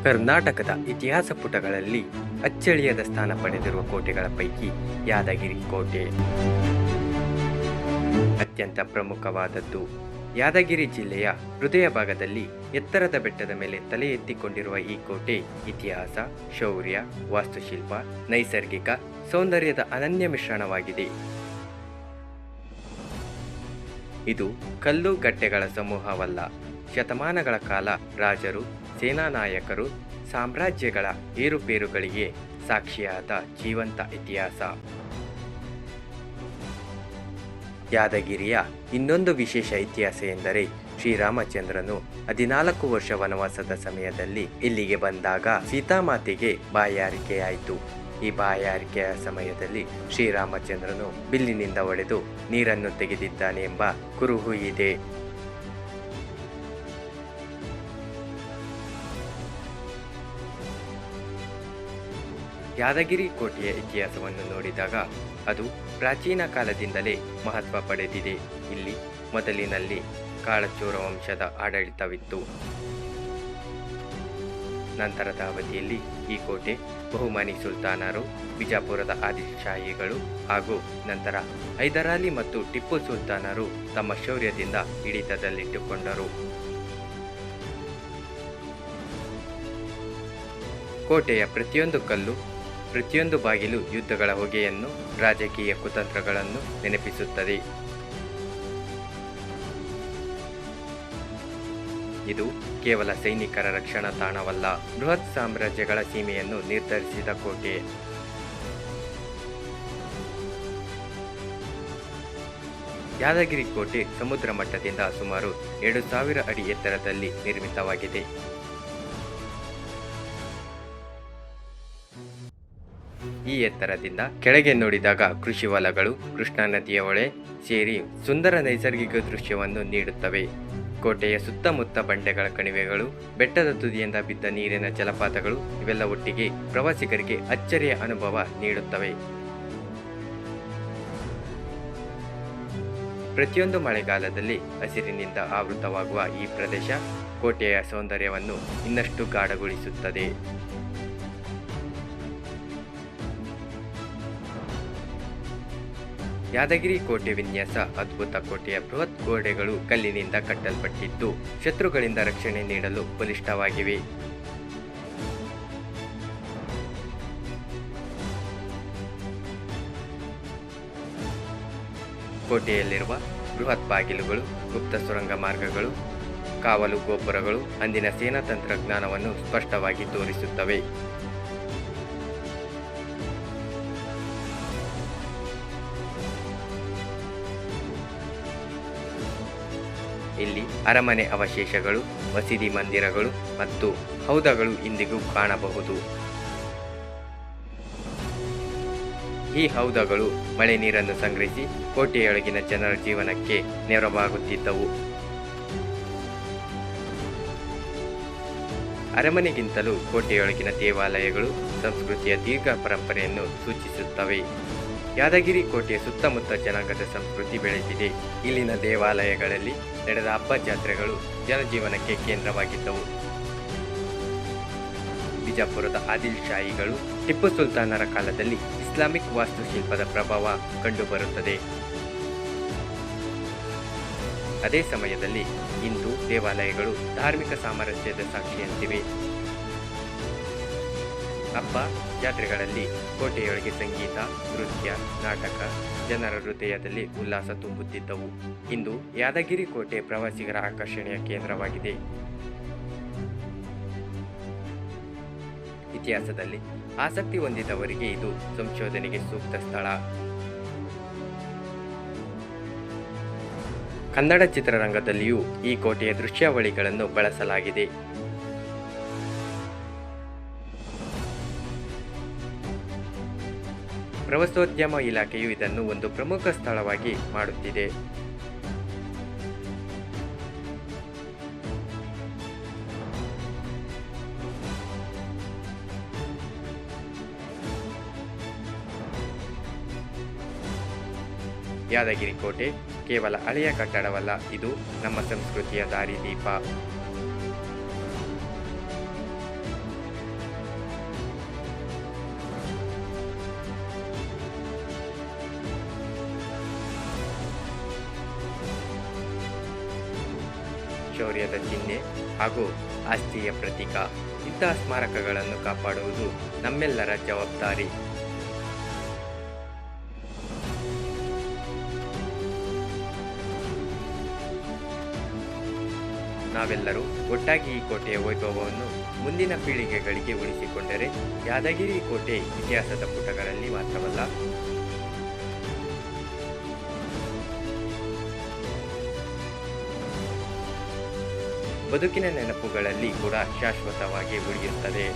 ಕರ್ನಾಟಕದ ಇತಿಹಾಸ ಪುಟಗಳಲ್ಲಿ ಅಚ್ಚಳಿಯದ ಸ್ಥಾನ ಪಡೆದಿರುವ ಕೋಟೆಗಳ ಪೈಕಿ ಯಾದಗಿರಿ ಕೋಟೆ ಅತ್ಯಂತ ಪ್ರಮುಖವಾದದ್ದು. ಯಾದಗಿರಿ ಜಿಲ್ಲೆಯ ಹೃದಯ ಭಾಗದಲ್ಲಿ ಎತ್ತರದ ಬೆಟ್ಟದ ಮೇಲೆ ತಲೆ ಎತ್ತಿಕೊಂಡಿರುವ ಈ ಕೋಟೆ ಇತಿಹಾಸ, ಶೌರ್ಯ, ವಾಸ್ತುಶಿಲ್ಪ, ನೈಸರ್ಗಿಕ ಸೌಂದರ್ಯದ ಅನನ್ಯ ಮಿಶ್ರಣವಾಗಿದೆ. ಇದು ಕಲ್ಲು ಗಡ್ಡೆಗಳ ಸಮೂಹವಲ್ಲ, ಶತಮಾನಗಳ ಕಾಲ ರಾಜರು, ಸೇನಾ ನಾಯಕರು, ಸಾಮ್ರಾಜ್ಯಗಳ ಏರುಪೇರುಗಳಿಗೆ ಸಾಕ್ಷಿಯಾದ ಜೀವಂತ ಇತಿಹಾಸ. ಯಾದಗಿರಿಯ ಇನ್ನೊಂದು ವಿಶೇಷ ಇತಿಹಾಸ ಎಂದರೆ ಶ್ರೀರಾಮಚಂದ್ರನು 14 ವರ್ಷ ವನವಾಸದ ಸಮಯದಲ್ಲಿ ಇಲ್ಲಿಗೆ ಬಂದಾಗ ಸೀತಾಮಾತೆಗೆ ಬಾಯಾರಿಕೆಯಾಯಿತು. ಈ ಬಾಯಾರಿಕೆಯ ಸಮಯದಲ್ಲಿ ಶ್ರೀರಾಮಚಂದ್ರನು ಬಿಲ್ಲಿನಿಂದ ಹೊಡೆದು ನೀರನ್ನು ತೆಗೆದಿದ್ದಾನೆ ಎಂಬ ಕುರುಹು ಇದೆ. ಯಾದಗಿರಿ ಕೋಟೆಯ ಇತಿಹಾಸವನ್ನು ನೋಡಿದಾಗ ಅದು ಪ್ರಾಚೀನ ಕಾಲದಿಂದಲೇ ಮಹತ್ವ ಪಡೆದಿದೆ. ಇಲ್ಲಿ ಮೊದಲಿನಲ್ಲಿ ಕಾಳಚೂರ ವಂಶದ ಆಡಳಿತವಿತ್ತು. ನಂತರದ ಅವಧಿಯಲ್ಲಿ ಈ ಕೋಟೆ ಬಹುಮನಿ ಸುಲ್ತಾನರು, ಬಿಜಾಪುರದ ಆದಿಲ್ಶಾಹಿಗಳು ಹಾಗೂ ನಂತರ ಹೈದರಾಲಿ ಮತ್ತು ಟಿಪ್ಪು ಸುಲ್ತಾನರು ತಮ್ಮ ಶೌರ್ಯದಿಂದ ಹಿಡಿತದಲ್ಲಿಟ್ಟುಕೊಂಡರು. ಕೋಟೆಯ ಪ್ರತಿಯೊಂದು ಕಲ್ಲು, ಪ್ರತಿಯೊಂದು ಬಾಗಿಲು ಯುದ್ಧಗಳ ಹೊಗೆಯನ್ನು, ರಾಜಕೀಯ ಕುತಂತ್ರಗಳನ್ನು ನೆನಪಿಸುತ್ತದೆ. ಇದು ಕೇವಲ ಸೈನಿಕರ ರಕ್ಷಣಾ ತಾಣವಲ್ಲ, ಬೃಹತ್ ಸಾಮ್ರಾಜ್ಯಗಳ ಸೀಮೆಯನ್ನು ನಿರ್ಧರಿಸಿದ ಕೋಟೆ. ಯಾದಗಿರಿ ಕೋಟೆ ಸಮುದ್ರ ಮಟ್ಟದಿಂದ ಸುಮಾರು 2000 ಅಡಿ ಎತ್ತರದಲ್ಲಿ ನಿರ್ಮಿತವಾಗಿದೆ. ಈ ಎತ್ತರದಿಂದ ಕೆಳಗೆ ನೋಡಿದಾಗ ಕೃಷಿ ಹೊಲಗಳು, ಕೃಷ್ಣಾ ನದಿಯ ಹೊಳೆ ಸೇರಿ ಸುಂದರ ನೈಸರ್ಗಿಕ ದೃಶ್ಯವನ್ನು ನೀಡುತ್ತವೆ. ಕೋಟೆಯ ಸುತ್ತಮುತ್ತ ಬಂಡೆಗಳ ಕಣಿವೆಗಳು, ಬೆಟ್ಟದ ತುದಿಯಿಂದ ಬಿದ್ದ ನೀರಿನ ಜಲಪಾತಗಳು ಇವೆಲ್ಲ ಒಟ್ಟಿಗೆ ಪ್ರವಾಸಿಗರಿಗೆ ಅಚ್ಚರಿಯ ಅನುಭವ ನೀಡುತ್ತವೆ. ಪ್ರತಿಯೊಂದು ಮಳೆಗಾಲದಲ್ಲಿ ಹಸಿರಿನಿಂದ ಆವೃತವಾಗುವ ಈ ಪ್ರದೇಶ ಕೋಟೆಯ ಸೌಂದರ್ಯವನ್ನು ಇನ್ನಷ್ಟು ಗಾಢಗೊಳಿಸುತ್ತದೆ. ಯಾದಗಿರಿ ಕೋಟೆ ವಿನ್ಯಾಸ ಅದ್ಭುತ. ಕೋಟೆಯ ಬೃಹತ್ ಗೋಡೆಗಳು ಕಲ್ಲಿನಿಂದ ಕಟ್ಟಲ್ಪಟ್ಟಿದ್ದು ಶತ್ರುಗಳಿಂದ ರಕ್ಷಣೆ ನೀಡಲು ಬಲಿಷ್ಠವಾಗಿವೆ. ಕೋಟೆಯಲ್ಲಿರುವ ಬೃಹತ್ ಬಾಗಿಲುಗಳು, ಗುಪ್ತ ಸುರಂಗ ಮಾರ್ಗಗಳು, ಕಾವಲು ಗೋಪುರಗಳು ಅಂದಿನ ಸೇನಾ ತಂತ್ರಜ್ಞಾನವನ್ನು ಸ್ಪಷ್ಟವಾಗಿ ತೋರಿಸುತ್ತವೆ. ಇಲ್ಲಿ ಅರಮನೆ ಅವಶೇಷಗಳು, ಮಸೀದಿ ಮಂದಿರಗಳು ಮತ್ತು ಹೌದಗಳು ಇಂದಿಗೂ ಕಾಣಬಹುದು. ಈ ಹೌದಗಳು ಮಳೆ ನೀರನ್ನು ಸಂಗ್ರಹಿಸಿ ಕೋಟೆಯೊಳಗಿನ ಜನರ ಜೀವನಕ್ಕೆ ನೆರವಾಗುತ್ತಿದ್ದವು. ಅರಮನೆಗಿಂತಲೂ ಕೋಟೆಯೊಳಗಿನ ದೇವಾಲಯಗಳು ಸಂಸ್ಕೃತಿಯ ದೀರ್ಘ ಪರಂಪರೆಯನ್ನು ಸೂಚಿಸುತ್ತವೆ. ಯಾದಗಿರಿ ಕೋಟೆಯ ಸುತ್ತಮುತ್ತ ಜನಾಂಗದ ಸಂಸ್ಕೃತಿ ಬೆಳೆದಿದೆ. ಇಲ್ಲಿನ ದೇವಾಲಯಗಳಲ್ಲಿ ನಡೆದ ಹಬ್ಬ ಜಾತ್ರೆಗಳು ಜನಜೀವನಕ್ಕೆ ಕೇಂದ್ರವಾಗಿದ್ದವು. ಬಿಜಾಪುರದ ಆದಿಲ್ಶಾಹಿಗಳು, ಟಿಪ್ಪು ಸುಲ್ತಾನರ ಕಾಲದಲ್ಲಿ ಇಸ್ಲಾಮಿಕ್ ವಾಸ್ತುಶಿಲ್ಪದ ಪ್ರಭಾವ ಕಂಡುಬರುತ್ತದೆ. ಅದೇ ಸಮಯದಲ್ಲಿ ಹಿಂದೂ ದೇವಾಲಯಗಳು ಧಾರ್ಮಿಕ ಸಾಮರಸ್ಯದ ಸಾಕ್ಷಿಯಂತಿವೆ. ಹಬ್ಬ ಜಾತ್ರೆಗಳಲ್ಲಿ ಕೋಟೆಯೊಳಗೆ ಸಂಗೀತ, ನೃತ್ಯ, ನಾಟಕ ಜನರ ಹೃದಯದಲ್ಲಿ ಉಲ್ಲಾಸ ತುಂಬುತ್ತಿದ್ದವು. ಇಂದು ಯಾದಗಿರಿ ಕೋಟೆ ಪ್ರವಾಸಿಗರ ಆಕರ್ಷಣೆಯ ಕೇಂದ್ರವಾಗಿದೆ. ಇತಿಹಾಸದಲ್ಲಿ ಆಸಕ್ತಿ ಹೊಂದಿದವರಿಗೆ ಇದು ಸಂಶೋಧನೆಗೆ ಸೂಕ್ತ ಸ್ಥಳ. ಕನ್ನಡ ಚಿತ್ರರಂಗದಲ್ಲಿಯೂ ಈ ಕೋಟೆಯ ದೃಶ್ಯಾವಳಿಗಳನ್ನು ಬಳಸಲಾಗಿದೆ. ಪ್ರವಾಸೋದ್ಯಮ ಇಲಾಖೆಯು ಇದನ್ನು ಒಂದು ಪ್ರಮುಖ ಸ್ಥಳವಾಗಿ ಮಾಡುತ್ತಿದೆ. ಯಾದಗಿರಿ ಕೋಟೆ ಕೇವಲ ಹಳೆಯ ಕಟ್ಟಡವಲ್ಲ, ಇದು ನಮ್ಮ ಸಂಸ್ಕೃತಿಯ ದಾರಿದೀಪ. ಶೌರ್ಯದ ಚಿಹ್ನೆ ಹಾಗೂ ಆಸ್ತಿಯ ಪ್ರತೀಕ. ಇಂತಹ ಸ್ಮಾರಕಗಳನ್ನು ಕಾಪಾಡುವುದು ನಮ್ಮೆಲ್ಲರ ಜವಾಬ್ದಾರಿ. ನಾವೆಲ್ಲರೂ ಒಟ್ಟಾಗಿ ಈ ಕೋಟೆಯ ವೈಭವವನ್ನು ಮುಂದಿನ ಪೀಳಿಗೆಗಳಿಗೆ ಉಳಿಸಿಕೊಂಡರೆ ಯಾದಗಿರಿ ಕೋಟೆ ಇತಿಹಾಸದ ಪುಟಗಳಲ್ಲಿ ಮಾತ್ರವಲ್ಲ, ಬದುಕಿನ ನೆನಪುಗಳಲ್ಲಿ ಕೂಡ ಶಾಶ್ವತವಾಗಿ ಉಳಿಯುತ್ತದೆ.